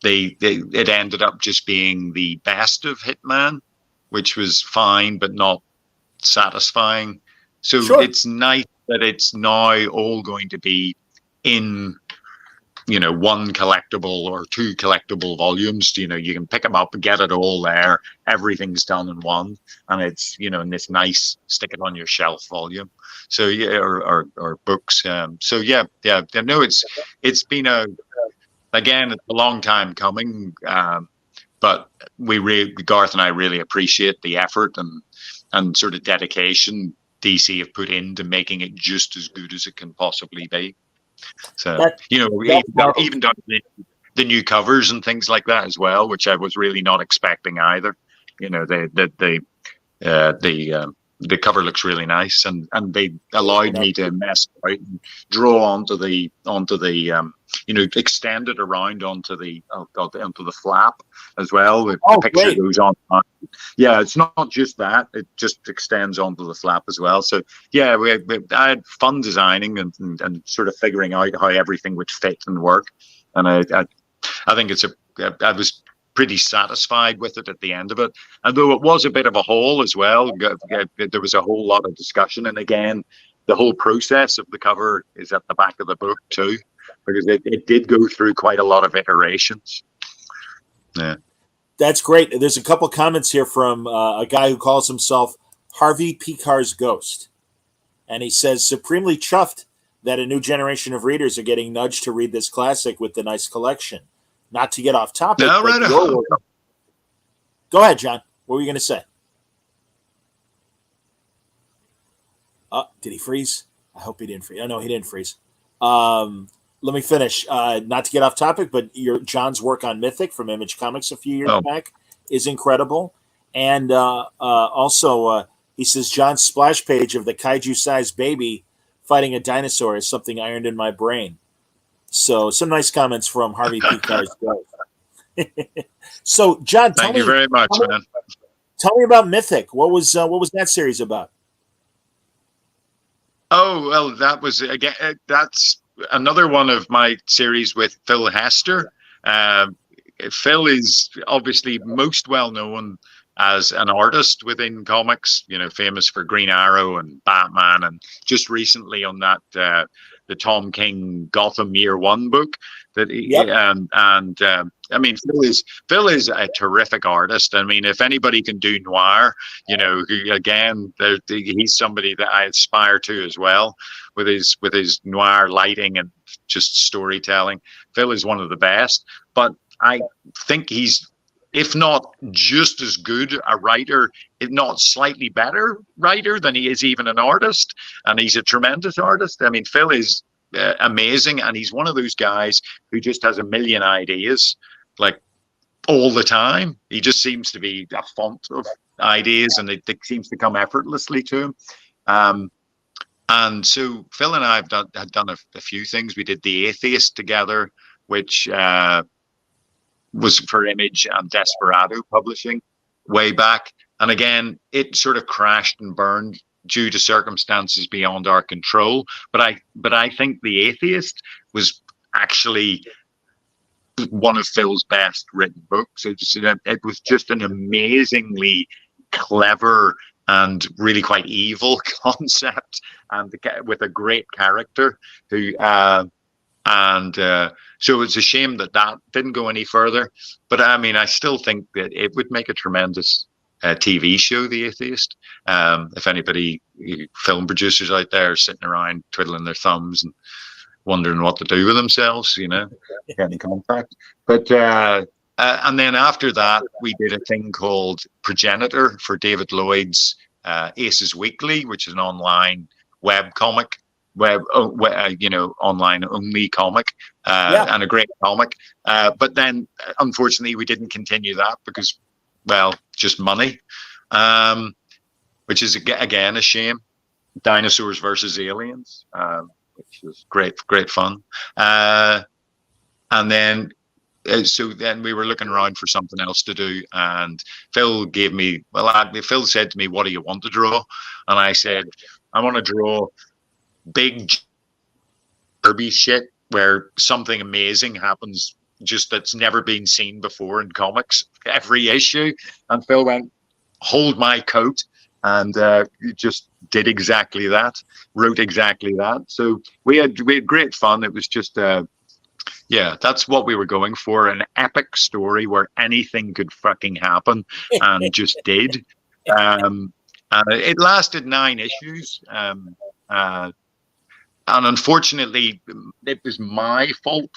it ended up just being the best of Hitman, which was fine but not satisfying. So It's nice that it's now all going to be in one collectible or 2 collectible volumes. You can pick them up and get it all there. Everything's done in one, and it's in this nice stick it on your shelf volume. So or books. So no, it's been Again, it's a long time coming, but Garth and I really appreciate the effort and sort of dedication DC have put into making it just as good as it can possibly be. So, even done the new covers and things like that as well, which I was really not expecting either. The cover looks really nice, and they allowed me to mess about and draw onto the extended around onto the flap as well. The picture great. goes on. Yeah, it's not just that; it just extends onto the flap as well. So yeah, I had fun designing and sort of figuring out how everything would fit and work. And I think I was pretty satisfied with it at the end of it. And though it was a bit of a haul as well, there was a whole lot of discussion. And again, the whole process of the cover is at the back of the book too, because it did go through quite a lot of iterations. Yeah. That's great. There's a couple comments here from a guy who calls himself Harvey Picar's Ghost. And he says, supremely chuffed that a new generation of readers are getting nudged to read this classic with the nice collection. Not to get off topic. No, right on. Go ahead, John. What were you going to say? Did he freeze? I hope he didn't freeze. Oh, no, he didn't freeze. Let me finish. Not to get off topic, but John's work on Mythic from Image Comics a few years back is incredible. And also, he says, John's splash page of the kaiju-sized baby fighting a dinosaur is something ironed in my brain. So some nice comments from Harvey Picar's Ghost. So, John, thank you very much, man. Tell me about Mythic. What was that series about? Oh, well, that's another one of my series with Phil Hester. Phil is obviously most well known as an artist within comics, famous for Green Arrow and Batman, and just recently on that the Tom King Gotham Year One book that I mean, Phil is a terrific artist. I mean, if anybody can do noir, he's somebody that I aspire to as well with his noir lighting and just storytelling. Phil is one of the best, but I think he's, if not just as good a writer, if not slightly better writer than he is even an artist. And he's a tremendous artist. I mean, Phil is amazing. And he's one of those guys who just has a million ideas, like all the time. He just seems to be a font of ideas, and it seems to come effortlessly to him. And so Phil and I had done a few things. We did The Atheist together, which was for Image and Desperado Publishing way back. And again, it sort of crashed and burned due to circumstances beyond our control. But I think The Atheist was actually one of Phil's best written books. It was just an amazingly clever and really quite evil concept, and with a great character who so it's a shame that didn't go any further. But I mean, I still think that it would make a tremendous TV show, The Atheist. If anybody, film producers out there, are sitting around twiddling their thumbs and wondering what to do with themselves, get in contact. But and then after that, we did a thing called Progenitor for David Lloyd's Aces Weekly, which is an online web comic. Online only comic, and a great comic. But then, unfortunately, we didn't continue that because, well, just money, which is again a shame. Dinosaurs versus Aliens, which was great fun. And then, so then we were looking around for something else to do, and Phil Phil said to me, "What do you want to draw?" And I said, "I want to draw big derby shit where something amazing happens just that's never been seen before in comics every issue." And Phil went, "Hold my coat," and just did exactly that, wrote exactly that. So we had great fun. It was just that's what we were going for, an epic story where anything could fucking happen, and it just did. And it lasted 9 issues. And unfortunately, it was my fault.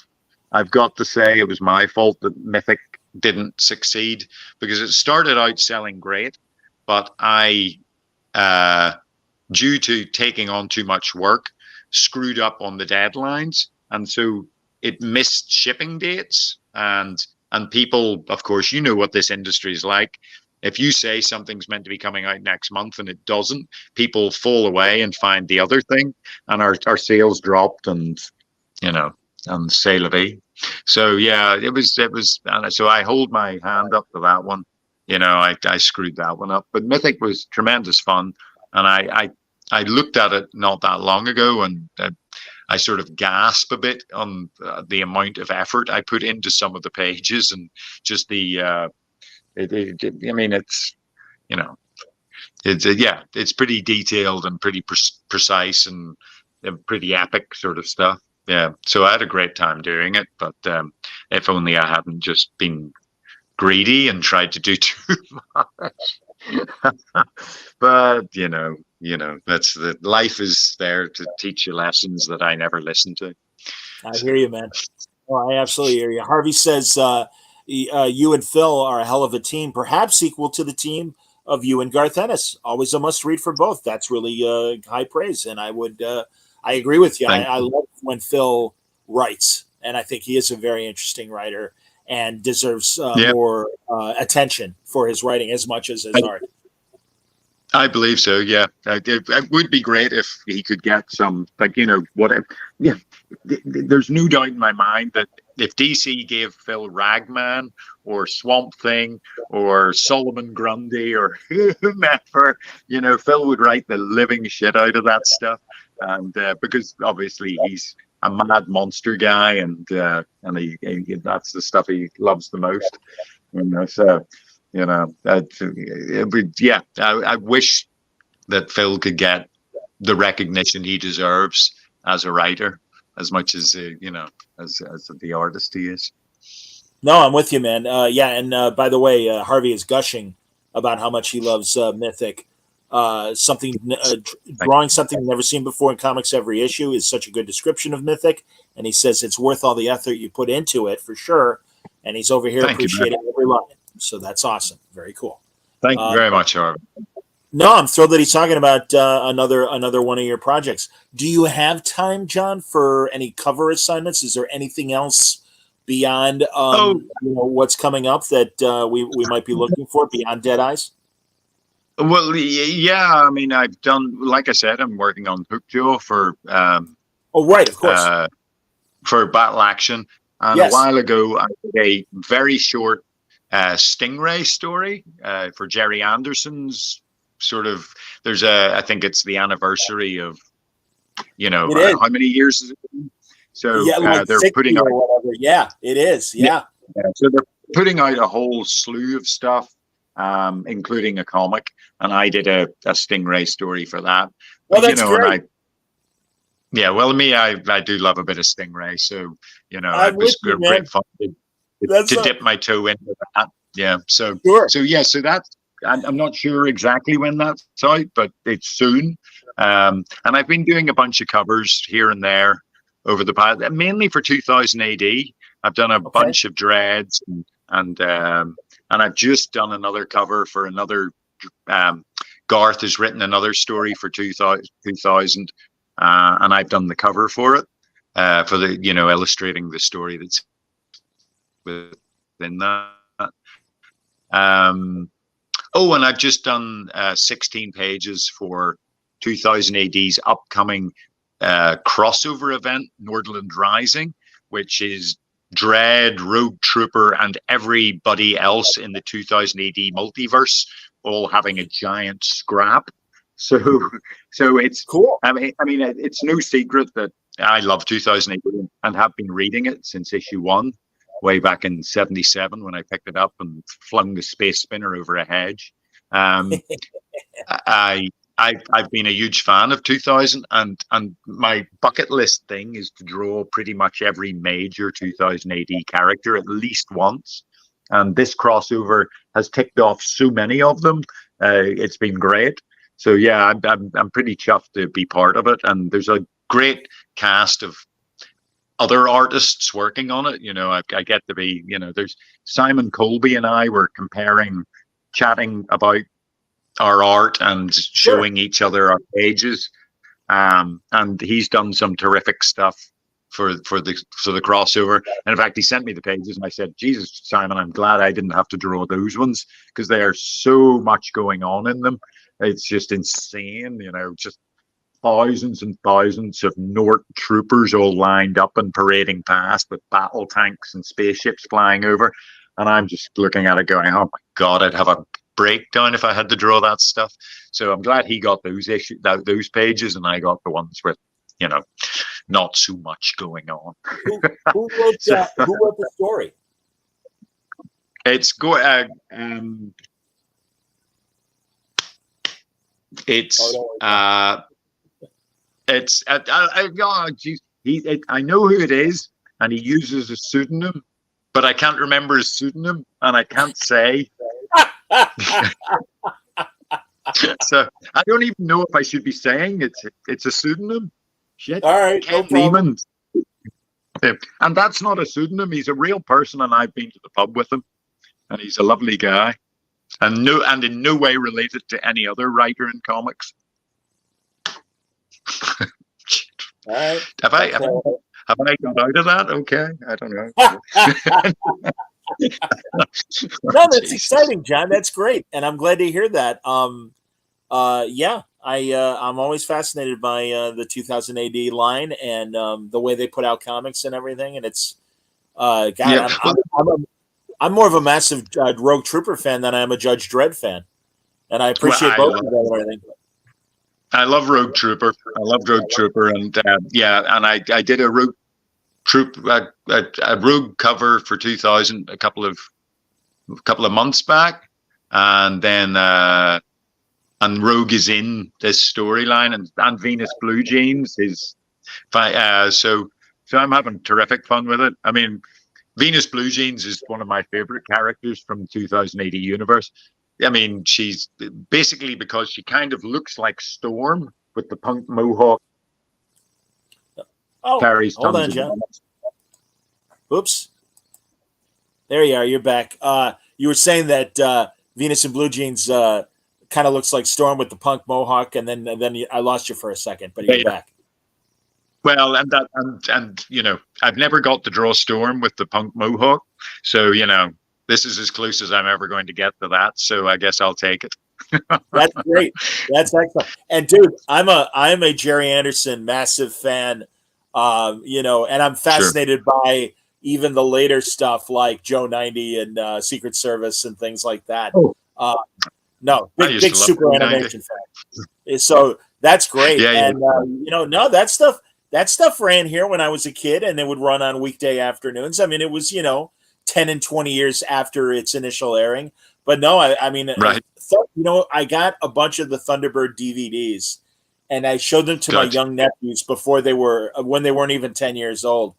I've got to say, it was my fault that Mythic didn't succeed, because it started out selling great, but I, due to taking on too much work, screwed up on the deadlines. And so it missed shipping dates. And people, of course, what this industry is like. If you say something's meant to be coming out next month and it doesn't, people fall away and find the other thing, and our sales dropped, and C'est la vie. So yeah, it was. And so I hold my hand up to that one. I screwed that one up. But Mythic was tremendous fun, and I looked at it not that long ago, and I sort of gasp a bit on the amount of effort I put into some of the pages, and just the. I mean, it's it's pretty detailed and pretty precise and pretty epic sort of stuff. Yeah, so I had a great time doing it, but if only I hadn't just been greedy and tried to do too much. But that's the life is there to teach you lessons that I never listened to. I hear you, man. Oh, I absolutely hear you. Harvey says you and Phil are a hell of a team, perhaps equal to the team of you and Garth Ennis. Always a must read for both. That's really high praise, and I agree with you. I love when Phil writes, and I think he is a very interesting writer and deserves more attention for his writing as much as his art. I believe so. Yeah, it would be great if he could get some, there's no doubt in my mind that if DC gave Phil Ragman or Swamp Thing or Solomon Grundy or whomever, Phil would write the living shit out of that stuff. And because obviously he's a mad monster guy, and he that's the stuff he loves the most. So I wish that Phil could get the recognition he deserves as a writer, as much as as the artist he is. No, I'm with you, man. And by the way, Harvey is gushing about how much he loves Mythic. Drawing something never seen before in comics every issue is such a good description of Mythic, and he says it's worth all the effort you put into it for sure. And he's over here appreciating every line. So that's awesome. Very cool. Thank you very much, Harvey. No, I'm thrilled that he's talking about another one of your projects. Do you have time, John, for any cover assignments? Is there anything else beyond what's coming up that we might be looking for beyond Dead Eyes? Well, yeah. I mean, I've done, like I said, I'm working on Hookjaw for. Right, of course. For Battle Action, and a while ago, I did a very short Stingray story for Jerry Anderson's sort of. I think it's the anniversary of, how many years is it? So they're putting out whatever. Yeah, it is. Yeah. So they're putting out a whole slew of stuff, including a comic, and I did a Stingray story for that. Well, that's great. I do love a bit of Stingray, so it was great fun to dip my toe into that. Yeah, so that's. I'm not sure exactly when that's out, but it's soon. And I've been doing a bunch of covers here and there over the past, mainly for 2000 AD. I've done a bunch of Dreads, and I've just done another cover for another. Garth has written another story for 2000, and I've done the cover for it, for the illustrating the story that's within that. And I've just done 16 pages for 2000 AD's upcoming crossover event, Nordland Rising, which is Dread, Rogue Trooper, and everybody else in the 2000 AD multiverse all having a giant scrap. So it's cool. I mean, it's no secret that I love 2000 AD and have been reading it since issue 1, way back in '77 when I picked it up and flung the space spinner over a hedge. I've been a huge fan of 2000, and my bucket list thing is to draw pretty much every major 2000 AD character at least once. And this crossover has ticked off so many of them. It's been great. So yeah, I'm pretty chuffed to be part of it. And there's a great cast of other artists working on it. I get to be, there's Simon Colby and I were chatting about our art and showing each other our pages. And he's done some terrific stuff for the crossover. And in fact, he sent me the pages and I said, Jesus, Simon, I'm glad I didn't have to draw those ones, because there's so much going on in them. It's just insane, just thousands and thousands of Nort troopers all lined up and parading past with battle tanks and spaceships flying over. And I'm just looking at it going, oh my God, I'd have a breakdown if I had to draw that stuff. So I'm glad he got those pages, and I got the ones with, not so much going on. Who wrote the story? It's I know who it is, and he uses a pseudonym, but I can't remember his pseudonym, and I can't say. So I don't even know if I should be saying it's a pseudonym. Shit. All right, no problem. And that's not a pseudonym. He's a real person, and I've been to the pub with him, and he's a lovely guy, and in no way related to any other writer in comics. All right. Have I got out of that? Okay, I don't know. No, that's exciting, John. That's great, and I'm glad to hear that. I'm always fascinated by the 2000 AD line and the way they put out comics and everything. And it's I'm more of a massive Rogue Trooper fan than I am a Judge Dredd fan, and I appreciate both of them and everything. I love Rogue Trooper. And and I did a Rogue Troop a Rogue cover for 2000 a couple of months back, and then and Rogue is in this storyline, and Venus Blue Jeans is so I'm having terrific fun with it. I mean, Venus Blue Jeans is one of my favorite characters from 2080 universe. I mean, she's basically, because she kind of looks like Storm with the punk mohawk. Carries hold on, John. Oops. There you are. You're back. You were saying that Venus in Blue Jeans kind of looks like Storm with the punk mohawk, and then I lost you for a second, but you're back. Well, and I've never got to draw Storm with the punk mohawk, so this is as close as I'm ever going to get to that. So I guess I'll take it. That's great. That's excellent. And dude, I'm a Jerry Anderson massive fan. And I'm fascinated by even the later stuff like Joe 90 and Secret Service and things like that. Big super animation fan. So that's great. That stuff ran here when I was a kid, and it would run on weekday afternoons. I mean, it was 10 and 20 years after its initial airing. But no, I got a bunch of the Thunderbird DVDs, and I showed them to my young nephews when they weren't even 10 years old.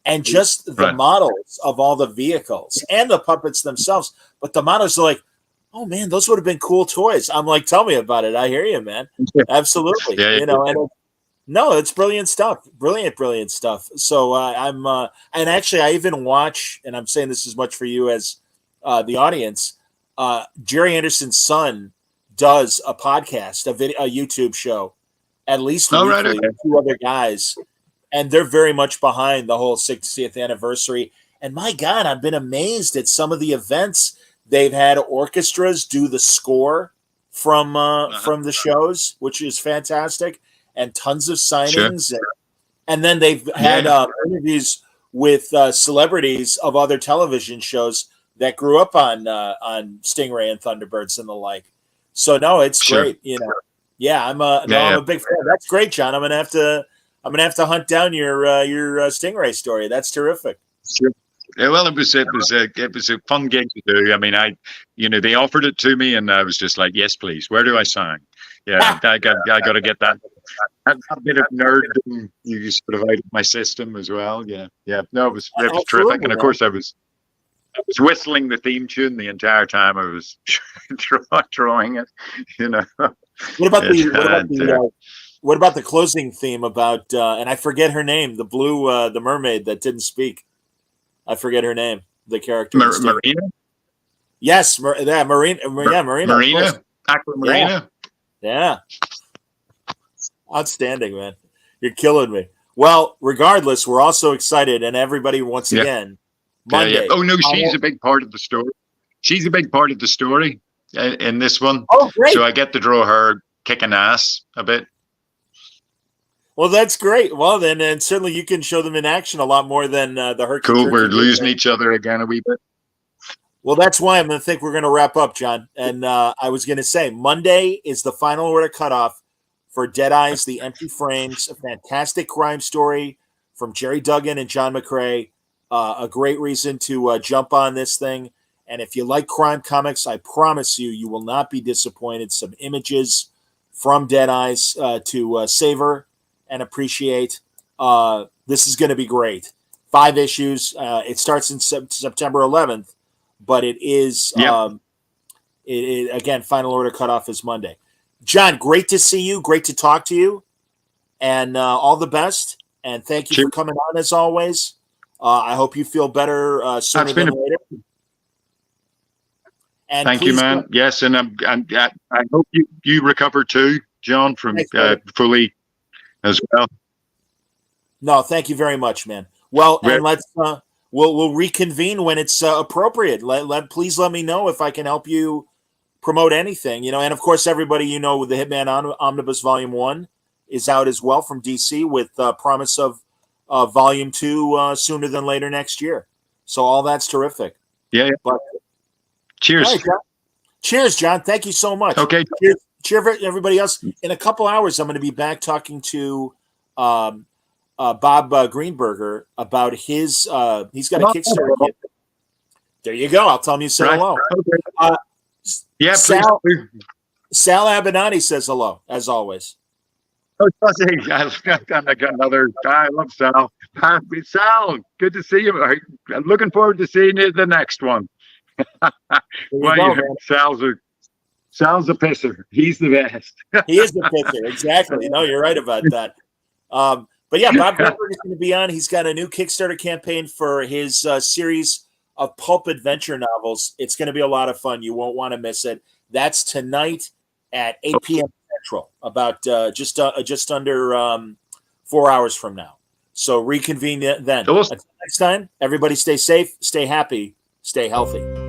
And just the models of all the vehicles and the puppets themselves. But the models are like, oh man, those would have been cool toys. I'm like, tell me about it. I hear you, man. Absolutely. It's brilliant stuff. Brilliant stuff. So and actually I even watch, and I'm saying this as much for you as the audience, Jerry Anderson's son does a podcast, a YouTube show, at least weekly, with two other guys, and they're very much behind the whole 60th anniversary. And my God, I've been amazed at some of the events. They've had orchestras do the score from the shows, which is fantastic, and tons of signings. Sure. And then they've had interviews with celebrities of other television shows that grew up on Stingray and Thunderbirds and the like. So no, it's great. I'm a big fan. That's great, John. I'm gonna have to hunt down your Stingray story. That's terrific. Sure. Yeah, well, it was a fun gig to do. I mean, they offered it to me, and I was just like, yes, please. Where do I sign? Yeah, I got to get that bit of nerddom you sort of out of my system as well. Yeah. No, it was terrific, and of course, I was whistling the theme tune the entire time I was drawing it. What about the closing theme about? And I forget her name. The blue, the mermaid that didn't speak. I forget her name. The character. Marina. Yes, Marina. Marina. Aquamarina. Yeah. Outstanding, man. You're killing me. Well, regardless, we're also excited, and everybody once again. Monday. Oh no, she's a big part of the story. She's a big part of the story in this one. Oh, great! So I get to draw her kicking ass a bit. Well, that's great. Well, then, and certainly you can show them in action a lot more than the Herky Cool. Jerky We're did losing there. each other again a wee bit. Well, that's why I'm going to think we're going to wrap up, John. And I was going to say Monday is the final order cutoff for Dead Eyes, The Empty Frames, a fantastic crime story from Jerry Duggan and John McCrea. A great reason to jump on this thing. And if you like crime comics, I promise you, you will not be disappointed. Some images from Dead Eyes to savor and appreciate. This is going to be great. 5 issues. It starts in September 11th. But it is, again, final order cutoff is Monday. John, great to see you. Great to talk to you. And all the best. And thank you for coming on as always. I hope you feel better sooner than later. And thank you, man. Yes, and I hope you recover too, John, from fully as well. No, thank you very much, man. Well, and let's... We'll reconvene when it's appropriate. Please let me know if I can help you promote anything, and of course, everybody, the Hitman Omnibus Volume 1 is out as well from DC with promise of Volume 2 sooner than later next year. So all that's terrific. Yeah. But, cheers. Right, cheers, John. Thank you so much. Okay. Cheers for everybody else. In a couple hours, I'm going to be back talking to Bob Greenberger about his he's got a Kickstarter kit. There you go. I'll tell him you said hello. Okay. Yeah, Sal Abinati says hello, as always. Oh, I've got another. I love Sal. Sal, good to see you. I'm looking forward to seeing you at the next one. Sal's a pisser. He's the best. He is the pisser. Exactly. No, you're right about that. But yeah, Bob Greenberg is going to be on. He's got a new Kickstarter campaign for his series of pulp adventure novels. It's going to be a lot of fun. You won't want to miss it. That's tonight at 8 p.m. Central, about just under 4 hours from now. So reconvene then. Until next time, everybody stay safe, stay happy, stay healthy.